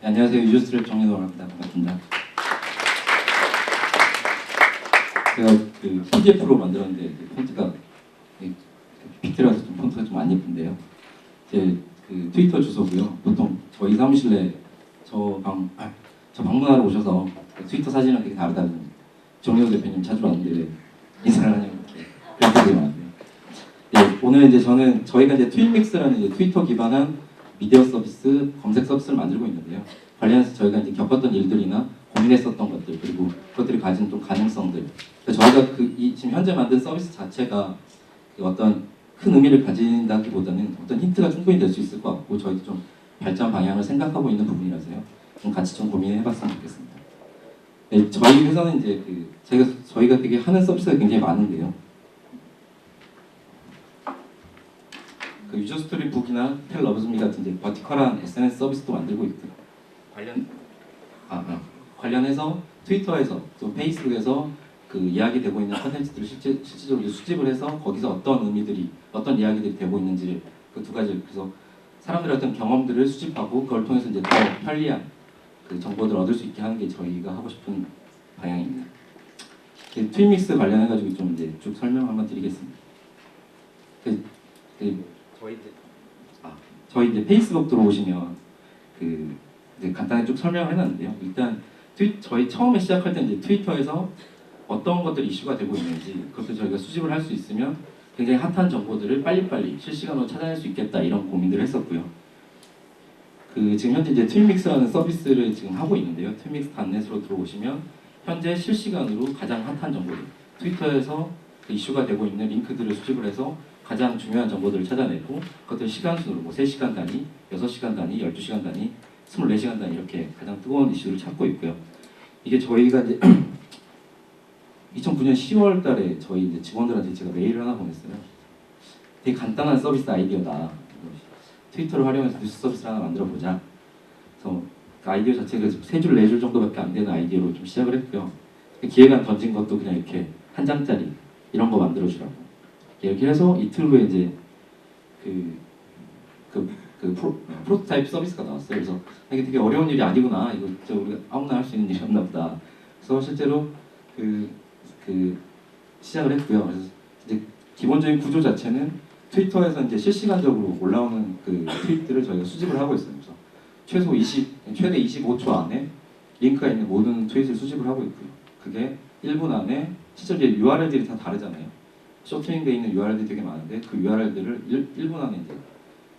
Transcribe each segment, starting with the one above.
네, 안녕하세요. 유저스트랩 정민호입니다. 반갑습니다. 제가 그 PDF로 만들었는데 폰트가 픽트라서 좀 폰트가 좀 안 예쁜데요. 제 그 트위터 주소고요. 보통 저희 사무실에 저 방문하러 오셔서 트위터 사진이랑 되게 다르다는 정민호 대표님 찾으러 왔는데 왜 인사를 하냐고 그렇게 되게 많아요. 네, 오늘 이제 저희가 이제 트윈믹스라는 이제 트위터 기반한 미디어 서비스, 검색 서비스를 만들고 있는데요. 관련해서 저희가 이제 겪었던 일들이나 고민했었던 것들, 그리고 그것들이 가진 좀 가능성들. 저희가 지금 현재 만든 서비스 자체가 어떤 큰 의미를 가진다기보다는 어떤 힌트가 충분히 될 수 있을 것 같고, 저희도 좀 발전 방향을 생각하고 있는 부분이라서요. 좀 같이 좀 고민해봤으면 좋겠습니다. 네, 저희 회사는 이제 저희가 되게 하는 서비스가 굉장히 많은데요. 그 유저 스토리 북이나 텔 러브즈미 같은 이제 버티컬한 SNS 서비스도 만들고 있고요. 관련해서 트위터에서 또 페이스북에서 그 이야기되고 있는 컨텐츠들을 실질적으로 수집을 해서 거기서 어떤 의미들이 어떤 이야기들이 되고 있는지 그 두 가지 그래서 사람들의 어떤 경험들을 수집하고 그걸 통해서 이제 더 편리한 그 정보들을 얻을 수 있게 하는 게 저희가 하고 싶은 방향입니다. 트윈믹스 관련해가지고 좀 이제 쭉 설명 한번 드리겠습니다. 저희 이제 페이스북 들어오시면 이제 간단히 쭉 설명을 해놨는데요. 일단 저희 처음에 시작할 때 이제 트위터에서 어떤 것들이 이슈가 되고 있는지 그것도 저희가 수집을 할 수 있으면 굉장히 핫한 정보들을 빨리빨리 실시간으로 찾아낼 수 있겠다 이런 고민들을 했었고요. 지금 현재 이제 트윈믹스라는 서비스를 지금 하고 있는데요. 트윈믹스.net으로 들어오시면 현재 실시간으로 가장 핫한 정보들 트위터에서 이슈가 되고 있는 링크들을 수집을 해서 가장 중요한 정보들을 찾아내고 그것들 시간 순으로 뭐 3시간 단위, 6시간 단위, 12시간 단위, 24시간 단위 이렇게 가장 뜨거운 이슈를 찾고 있고요. 이게 저희가 이제 2009년 10월 달에 저희 이제 직원들한테 제가 메일을 하나 보냈어요. 되게 간단한 서비스 아이디어다. 트위터를 활용해서 뉴스 서비스를 하나 만들어 보자. 그래서 그 아이디어 자체가 3줄, 4줄 정도밖에 안 되는 아이디어로 좀 시작을 했고요. 기획안 던진 것도 그냥 이렇게 한 장짜리 이런 거 만들어 주라고. 이렇게 해서 이틀 후에 이제 프로토타입 서비스가 나왔어요. 그래서 이게 되게 어려운 일이 아니구나. 이거 진짜 우리가 아무나 할 수 있는 일이었나 보다. 그래서 실제로 시작을 했고요. 그래서 이제 기본적인 구조 자체는 트위터에서 이제 실시간적으로 올라오는 트윗들을 저희가 수집을 하고 있어요. 그래서 최대 25초 안에 링크가 있는 모든 트윗을 수집을 하고 있고요. 그게 1분 안에 실제 이제 URL들이 다 다르잖아요. 쇼트닝되어 있는 URL들이 되게 많은데 그 URL들을 1분 안에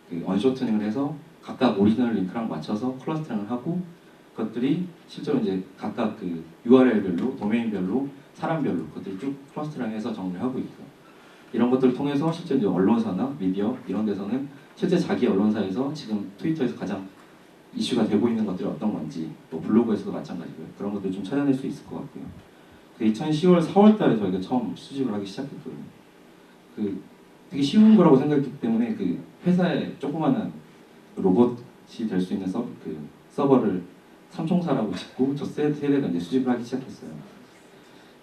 이제 언쇼트닝을 해서 각각 오리지널 링크랑 맞춰서 클러스터링을 하고 그것들이 실제로 이제 각각 URL별로, 도메인별로, 사람별로 그것들을 쭉 클러스터링해서 정리를 하고 있고요. 이런 것들을 통해서 실제 이제 언론사나 미디어 이런 데서는 실제 자기 언론사에서 지금 트위터에서 가장 이슈가 되고 있는 것들이 어떤 건지 또 블로그에서도 마찬가지고요. 그런 것들 좀 찾아낼 수 있을 것 같고요. 2010월 4월 달에 저희가 처음 수집을 하기 시작했거든요. 되게 쉬운 거라고 생각했기 때문에 회사에 조그마한 로봇이 될 수 있는 서버를 삼총사라고 짓고 저 세대가 이제 수집을 하기 시작했어요.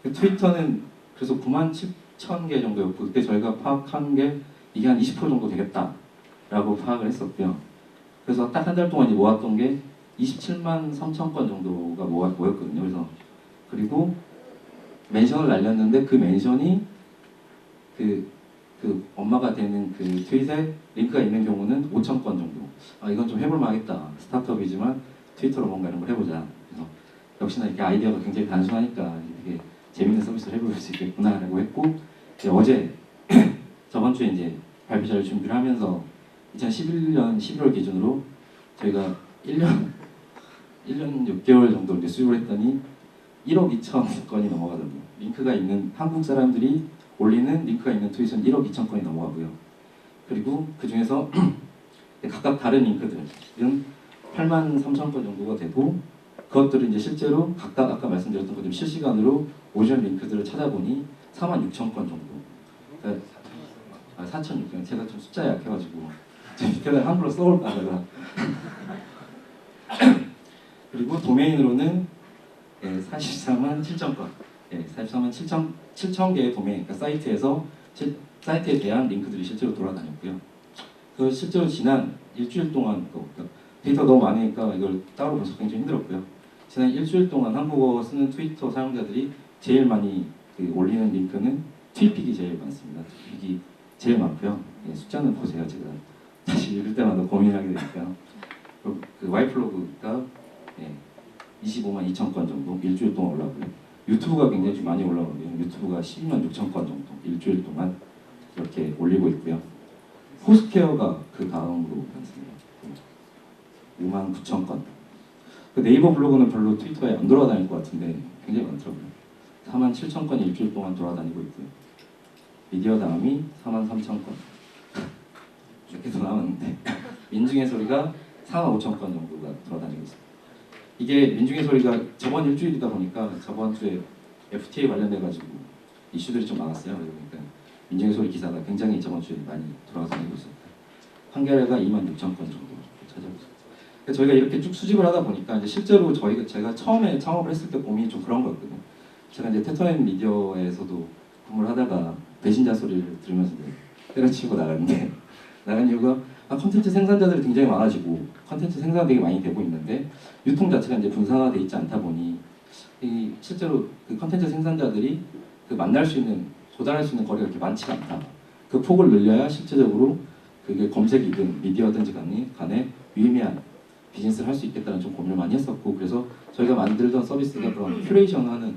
트위터는 그래서 97,000개 정도였고 그때 저희가 파악한 게 이게 한 20% 정도 되겠다라고 파악을 했었고요. 그래서 딱 한 달 동안 이제 모았던 게 27만 3천 건 정도가 모였거든요. 그리고 멘션을 날렸는데 그 멘션이 엄마가 되는 트윗에 링크가 있는 경우는 5천 건 정도. 이건 좀 해볼 만하겠다. 스타트업이지만 트위터로 뭔가 이런 걸 해보자. 그래서 역시나 이렇게 아이디어가 굉장히 단순하니까 되게 재밌는 서비스를 해볼 수 있겠구나라고 했고 어제 저번 주에 이제 발표 자료 준비를 하면서 2011년 11월 기준으로 저희가 1년 6개월 정도 이제 수집을 했더니 1억 2천 건이 넘어가거든요. 링크가 있는 한국 사람들이 올리는 링크가 있는 트윗은 1억 2천 건이 넘어가고요. 그리고 그 중에서 각각 다른 링크들은 8만 3천 건 정도가 되고 그것들은 이제 실제로 각각 아까 말씀드렸던 것처럼 실시간으로 오리지널 링크들을 찾아보니 4만 6천 건 정도. 그러니까 4,600. 제가 좀 숫자에 약해가지고 밑에다 한글로 써올까 하다가 그리고 도메인으로는 44만 7천 건. 44만 7천 개의 도메인, 그러니까 사이트에 대한 링크들이 실제로 돌아다녔고요. 실제로 지난 일주일 동안 데이터 너무 많으니까 이걸 따로 분석하기 좀 힘들었고요. 지난 일주일 동안 한국어 쓰는 트위터 사용자들이 제일 많이 올리는 링크는 트윗픽이 제일 많습니다. 트윗픽이 제일 많고요. 예, 숫자는 보세요. 제가 다시 읽을 때마다 고민하게 되니까 그 와이플로그가 25만 2천 건 정도 일주일 동안 올라오고요. 유튜브가 굉장히 좀 많이 올라오는데요. 유튜브가 12만 6천 건 정도 일주일 동안 이렇게 올리고 있고요. 포스케어가 그 다음으로 많습니다. 5만 9천 건. 그 네이버 블로그는 별로 트위터에 안 돌아다닐 것 같은데 굉장히 많더라고요. 4만 7천 건이 일주일 동안 돌아다니고 있고요. 미디어 다음이 4만 3천 건. 이렇게 더 나왔는데 민중의 소리가 4만 5천 건 정도가 돌아다니고 있습니다. 이게 민중의 소리가 저번 일주일이다 보니까 저번 주에 FTA 관련돼가지고 이슈들이 좀 많았어요. 그러니까 민중의 소리 기사가 굉장히 저번 주에 많이 돌아다니고 있었고 한겨레가 2만 6천 건 정도 찾아오고 있습니다. 저희가 이렇게 쭉 수집을 하다 보니까 이제 실제로 제가 처음에 창업을 했을 때 고민이 좀 그런 거였거든요. 제가 이제 테터앤 미디어에서도 근무를 하다가 배신자 소리를 들으면서 때려치고 나갔는데 나간 이유가 컨텐츠 생산자들이 굉장히 많아지고 컨텐츠 생산이 되게 많이 되고 있는데 유통 자체가 이제 분산화돼 있지 않다 보니 실제로 그 컨텐츠 생산자들이 그 만날 수 있는 도달할 수 있는 거리가 그렇게 많지가 않다. 그 폭을 늘려야 실제적으로 그게 검색이든 미디어든지 간에 유의미한 비즈니스를 할 수 있겠다는 좀 고민을 많이 했었고 그래서 저희가 만들던 서비스가 그런 큐레이션하는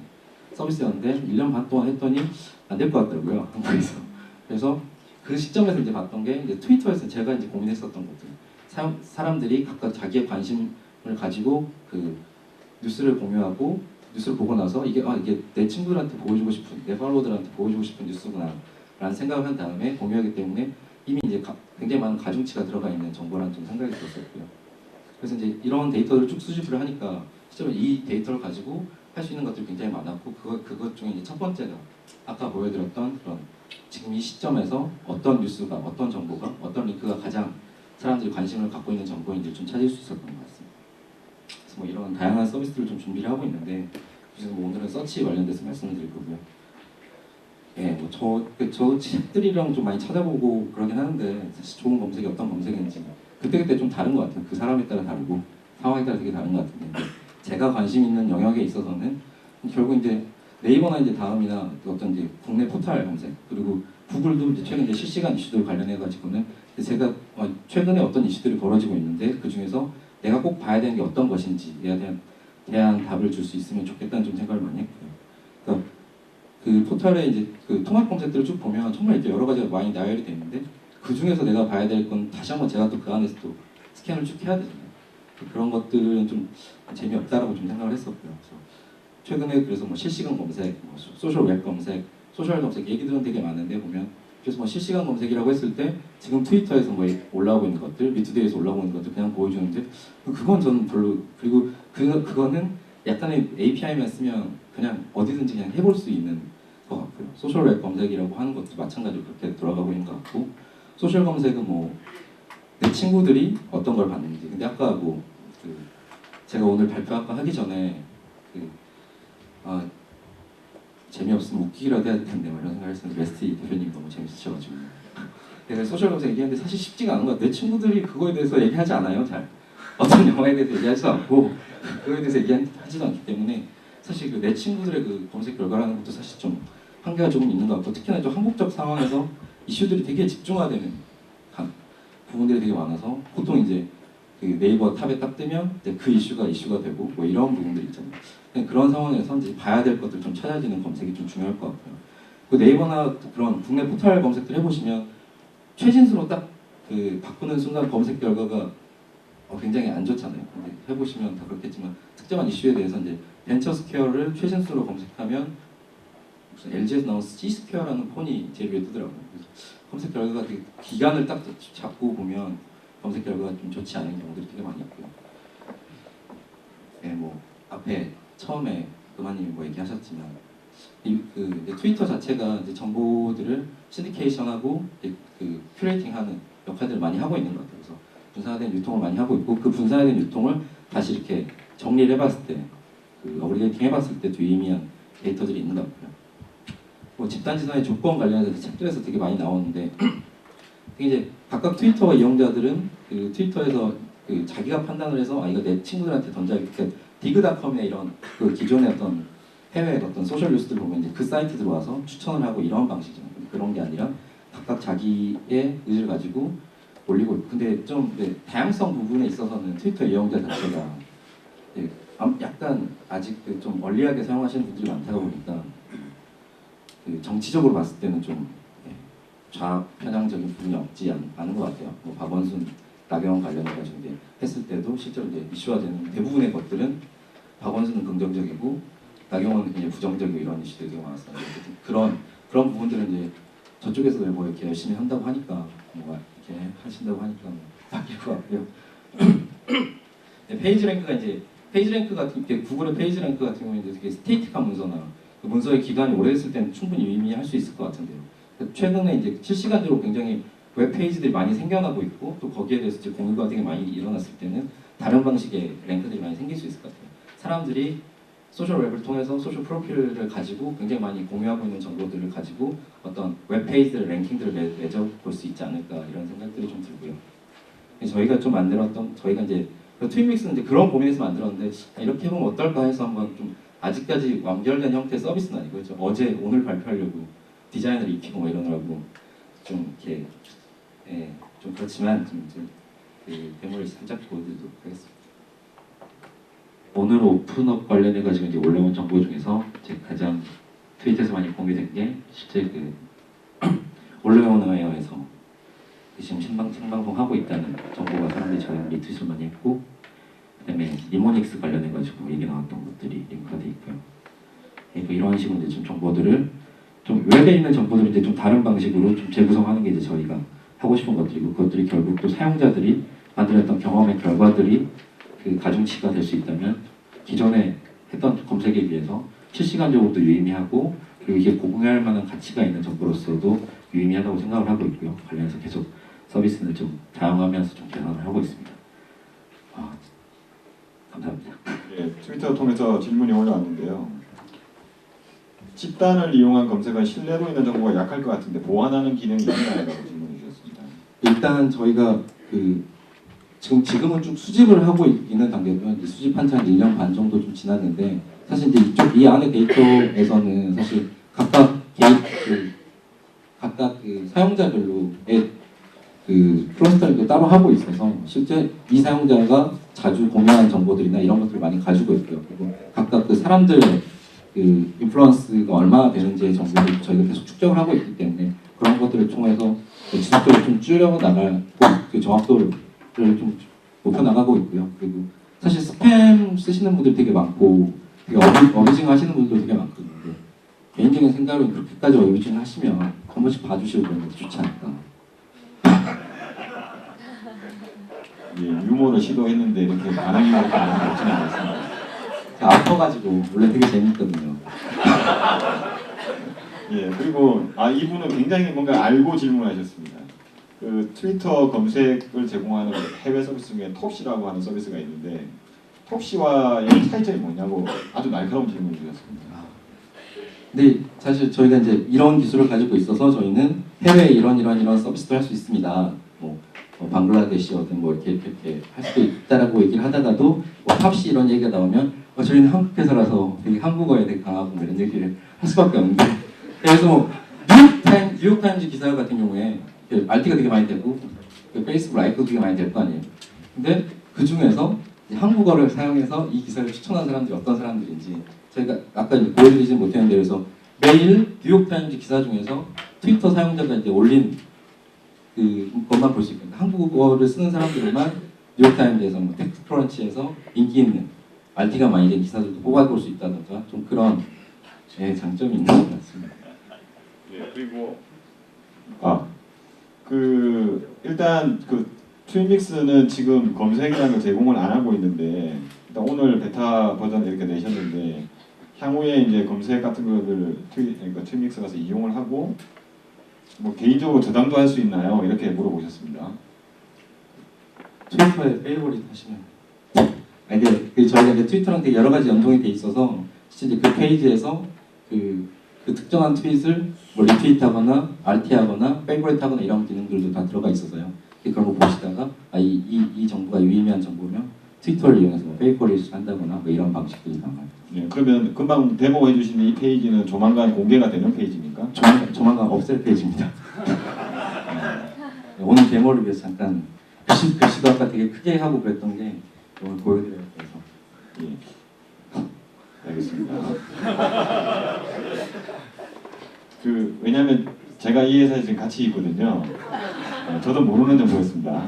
서비스였는데 1년 반 동안 했더니 안 될 것 같더라고요. 한국에서. 그래서 그 시점에서 이제 봤던 게 이제 트위터에서 제가 이제 고민했었던 것들 사람들이 각각 자기의 관심을 가지고 그 뉴스를 공유하고 뉴스를 보고 나서 이게 내 친구들한테 보여주고 싶은 내 팔로워들한테 보여주고 싶은 뉴스구나 라는 생각을 한 다음에 공유하기 때문에 이미 이제 굉장히 많은 가중치가 들어가 있는 정보라는 좀 생각이 들었었고요. 그래서 이제 이런 데이터를 쭉 수집을 하니까 실제로 이 데이터를 가지고 할 수 있는 것들이 굉장히 많았고 그것 중에 이제 첫 번째가 아까 보여드렸던 그런 지금 이 시점에서 어떤 뉴스가 어떤 정보가 어떤 링크가 가장 사람들이 관심을 갖고 있는 정보인지 좀 찾을 수 있었던 것 같습니다. 그래서 뭐 이런 다양한 서비스들을 좀 준비를 하고 있는데 그래서 뭐 오늘은 서치 관련돼서 말씀을 드릴 거고요. 예, 뭐 저 책들이랑 좀 많이 찾아보고 그러긴 하는데 사실 좋은 검색이 어떤 검색인지 그때그때 좀 다른 것 같아요. 그 사람에 따라 다르고 상황에 따라 되게 다른 것 같은데 제가 관심 있는 영역에 있어서는 결국 이제 네이버나 이제 다음이나 어떤 이제 국내 포털 검색 그리고 구글도 이제 최근 이제 실시간 이슈들 관련해 가지고는 제가 최근에 어떤 이슈들이 벌어지고 있는데 그 중에서 내가 꼭 봐야 되는 게 어떤 것인지에 대한 답을 줄 수 있으면 좋겠다는 좀 생각을 많이 했고요. 그러니까 그 포털에 이제 그 통합 검색들을 쭉 보면 정말 이렇게 여러 가지가 많이 나열이 돼 있는데 그 중에서 내가 봐야 될 건 다시 한번 제가 또 그 안에서 또 스캔을 쭉 해야 되잖아요. 그런 것들은 좀 재미없다라고 좀 생각을 했었고요. 그래서 최근에 그래서 뭐 실시간 검색, 뭐 소셜 웹 검색, 소셜 검색 얘기들은 되게 많은데 보면 그래서 뭐 실시간 검색이라고 했을 때 지금 트위터에서 뭐 올라오고 있는 것들, 미투데이에서 올라오고 있는 것들 그냥 보여주는데 그건 저는 별로 그리고 그거는 약간의 API만 쓰면 그냥 어디든지 그냥 해볼 수 있는 것 같고요. 소셜 웹 검색이라고 하는 것도 마찬가지로 그렇게 돌아가고 있는 것 같고 소셜 검색은 뭐 내 친구들이 어떤 걸 봤는지 근데 아까 뭐 제가 오늘 발표 아까 하기 전에 재미없으면 웃기기라도 해야 될 텐데 이런 생각을 했었는데 레스티 대표님이 너무 재밌으셔가지고 내가 소셜 검색 얘기하는데 사실 쉽지가 않은 것 같아요. 내 친구들이 그거에 대해서 얘기하지 않아요. 잘 어떤 영화에 대해서 얘기하지도 않고 그거에 대해서 얘기하지도 않기 때문에 사실 그 내 친구들의 그 검색 결과라는 것도 사실 좀 한계가 조금 있는 것 같고 특히나 좀 한국적 상황에서 이슈들이 되게 집중화되는 부분들이 되게 많아서 보통 이제 그 네이버 탑에 딱 뜨면 이제 그 이슈가 되고 뭐 이런 부분들 있잖아요. 그런 상황에서 이제 봐야 될 것들 좀 찾아지는 검색이 좀 중요할 것 같고요. 그 네이버나 그런 국내 포털 검색들 해보시면 최신수로 딱 그 바꾸는 순간 검색 결과가 굉장히 안 좋잖아요. 근데 해보시면 다 그렇겠지만 특정한 이슈에 대해서 이제 벤처 스퀘어를 최신수로 검색하면 무슨 LG에서 나온 C 스퀘어라는 폰이 제일 위에 뜨더라고요. 그래서 검색 결과가 되게 기간을 딱 잡고 보면 검색 결과가 좀 좋지 않은 경우들이 되게 많이 있고요. 네, 뭐 앞에 처음에 그만님이 뭐 얘기하셨지만 그 트위터 자체가 이제 정보들을 신디케이션하고 그 큐레이팅하는 역할들을 많이 하고 있는 것 같아요. 그래서 분산화된 유통을 많이 하고 있고 그 분산화된 유통을 다시 이렇게 정리를 해봤을 때, 그 어그리게이팅 해봤을 때 유의미한 데이터들이 있는 것 같고요. 뭐 집단지성의 조건 관련해서 책들에서 되게 많이 나오는데 이제 각각 트위터 이용자들은 그 트위터에서 그 자기가 판단을 해서 아 이거 내 친구들한테 던져야겠다. 그러니까 디그닷컴이나 이런 그 기존의 어떤 해외 어떤 소셜 뉴스들 보면 이제 그 사이트 들어와서 추천을 하고 이런 방식이잖아요. 그런 게 아니라 각각 자기의 의지를 가지고 올리고 있고. 근데 좀 다양성 부분에 있어서는 트위터 이용자 자체가 약간 아직 좀 얼리하게 사용하시는 분들이 많다가 보니까 그 정치적으로 봤을 때는 좀 좌편향적인 부분이 없지 않은 것 같아요. 뭐 박원순, 나경원 관련해가지고 이제 했을 때도 실제로 이제 이슈화되는 대부분의 것들은 박원순은 긍정적이고 나경원은 굉장히 부정적이고 이런 이슈들이 되게 많았어요. 그런 부분들은 이제 저쪽에서 뭐 이렇게 열심히 한다고 하니까 뭐 이렇게 하신다고 하니까 뭐 바뀔 것 같고요. 페이지 랭크 같은 게 구글의 페이지 랭크 같은 경우는 이제 되게 스테이틱한 문서나 그 문서의 기간이 오래됐을 때는 충분히 의미할 수 있을 것 같은데요. 최근에 이제 실시간적으로 굉장히 웹 페이지들이 많이 생겨나고 있고 또 거기에 대해서 이제 공유가 되게 많이 일어났을 때는 다른 방식의 랭크들이 많이 생길 수 있을 것 같아요. 사람들이 소셜 웹을 통해서 소셜 프로필을 가지고 굉장히 많이 공유하고 있는 정보들을 가지고 어떤 웹 페이지들 랭킹들을 맺어볼 수 있지 않을까 이런 생각들이 좀 들고요. 저희가 좀 만들었던 저희가 이제 트윈믹스는 이제 그런 고민에서 만들었는데 이렇게 해보면 어떨까 해서 한번 좀 아직까지 완결된 형태의 서비스는 아니고 어제 오늘 발표하려고 디자인을 입히고 뭐 이러느라고 좀 이렇게 좀 그렇지만 그 데모를 살짝 보여드리도록 하겠습니다. 오늘 오픈업 관련해가지고 이제 올라온 정보 중에서 이제 가장 트위터에서 많이 공유된 게 실제 그 올레오너에서 지금 생방송 하고 있다는 정보가 사람들이 저희 리트윗을 많이 했고, 그다음에 니모닉스 관련해가지고 얘기 나왔던 것들이 링크가 돼 있고요. 뭐 이런 식으로 이제 좀 정보들을 좀 웹에 있는 정보들을 이제 좀 다른 방식으로 좀 재구성하는 게 이제 저희가 하고 싶은 것들이고, 그것들이 결국 또 사용자들이 만들었던 경험의 결과들이 그 가중치가 될 수 있다면 기존에 했던 검색에 비해서 실시간적으로도 유의미하고 그리고 이게 공유할 만한 가치가 있는 정보로서도 유의미하다고 생각을 하고 있고요. 관련해서 계속 서비스를 좀 다양하면서 좀 개선을 하고 있습니다. 감사합니다. 예, 트위터 통해서 질문이 올라왔는데요. 집단을 이용한 검색은 신뢰도 있는 정보가 약할 것 같은데 보완하는 기능이 있나요?라고 질문해 주셨습니다. 일단 저희가 지금은 좀 수집을 하고 있는 단계고요. 이제 수집한 지 한 1년 반 정도 좀 지났는데 사실 이제 이 안에 데이터에서는 사실 각각 사용자별로의 그 클러스터링도 따로 하고 있어서 실제 이 사용자가 자주 공유하는 정보들이나 이런 것들을 많이 가지고 있고요. 그리고 각각 그 사람들의 그 인플루언스가 얼마나 되는지의 정보를 저희가 계속 축적을 하고 있기 때문에 그런 것들을 통해서 지속적으로 좀 줄여 나가고 그 정확도를 좀 높여 나가고 있고요. 그리고 사실 스팸 쓰시는 분들 되게 많고 되게 어뷰징 하시는 분들도 되게 많거든요. 개인적인 생각으로는 그렇게까지 어뷰징 하시면 한 번씩 봐주시고 그런 것도 좋지 않을까. 예, 유머를 시도했는데 이렇게 반응이 그렇게 나지는 않았습니다. 아파가지고 원래 되게 재밌거든요. 예, 그리고 이분은 굉장히 뭔가 알고 질문하셨습니다. 그 트위터 검색을 제공하는 해외 서비스 중에 톱시라고 하는 서비스가 있는데 톱시와의 차이점이 뭐냐고 아주 날카로운 질문을 주셨습니다. 근데 사실 저희가 이제 이런 기술을 가지고 있어서 저희는 해외에 이런 서비스도 할 수 있습니다. 뭐 방글라데시어든 뭐 이렇게 할 수도 있다라고 얘기를 하다가도 뭐 탑시 이런 얘기가 나오면 저희는 한국 회사라서 되게 한국어에 되게 강하고 뭐 이런 얘기를 할 수밖에 없는데 그래서 뭐 뉴욕타임즈 기사 같은 경우에 RT가 되게 많이 되고 페이스북 라이크도 되게 많이 될 거 아니에요. 근데 그 중에서 한국어를 사용해서 이 기사를 추천한 사람들이 어떤 사람들인지 저희가 아까 보여드리지 못했는데 그래서 매일 뉴욕타임즈 기사 중에서 트위터 사용자가 이제 올린 그 것만 볼 수 있거든요. 한국어를 쓰는 사람들만 뉴욕타임즈에서 뭐 텍스트크런치에서 인기 있는 RT가 많이 된 기사들도 뽑아볼 수 있다던가 좀 그런 장점이 있는 것 같습니다. 예, 그리고 일단 그 트윈믹스는 지금 검색이라는 걸 제공을 안 하고 있는데 일단 오늘 베타 버전 이렇게 내셨는데 향후에 이제 검색 같은 거를 그러니까 트윈믹스 가서 이용을 하고 뭐 개인적으로 저장도 할 수 있나요? 이렇게 물어보셨습니다. 트위터에 페이보릿 하시면 이게 저희가 이제 트위터랑 되게 여러 가지 연동이 돼 있어서 진짜 그 페이지에서 그 특정한 트윗을 뭐 리트윗하거나 RT하거나 페이보릿하거나 이런 기능들도 다 들어가 있어서요. 그런 거 보시다가 이 정보가 유의미한 정보면 트위터를 이용해서 페이퍼 리스를 한다거나 뭐 이런 방식들이 나와요. 네, 그러면 금방 데모해 주신 이 페이지는 조만간 공개가 되는 페이지입니까? 조만간 없앨 페이지입니다. 네, 오늘 데모를 위해서 잠깐 글씨도 아까 되게 크게 하고 그랬던 게 오늘 보여드려야 돼서. 예. 알겠습니다. 왜냐하면 제가 이 회사에 지금 같이 있거든요. 저도 모르는 정보였습니다.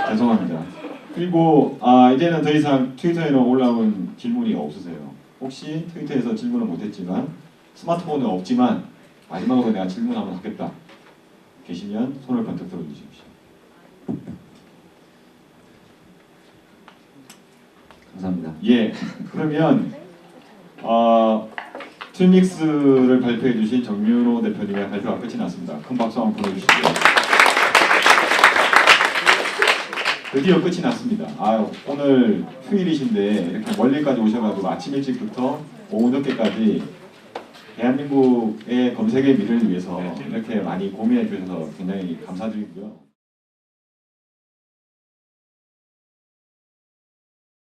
죄송합니다. 그리고 이제는 더 이상 트위터에는 올라온 질문이 없으세요. 혹시 트위터에서 질문을 못했지만 스마트폰은 없지만 마지막으로 내가 질문 한번 하겠다 계시면 손을 번쩍 들어주십시오. 감사합니다. 예, 그러면 트윈믹스를 발표해 주신 정윤호 대표님의 발표가 끝이 났습니다. 큰 박수 한번 보내주시고요. 드디어 끝이 났습니다. 오늘 휴일이신데 이렇게 멀리까지 오셔가지고 아침 일찍부터 오후 늦게까지 대한민국의 검색의 미래를 위해서 이렇게 많이 고민해 주셔서 굉장히 감사드리고요.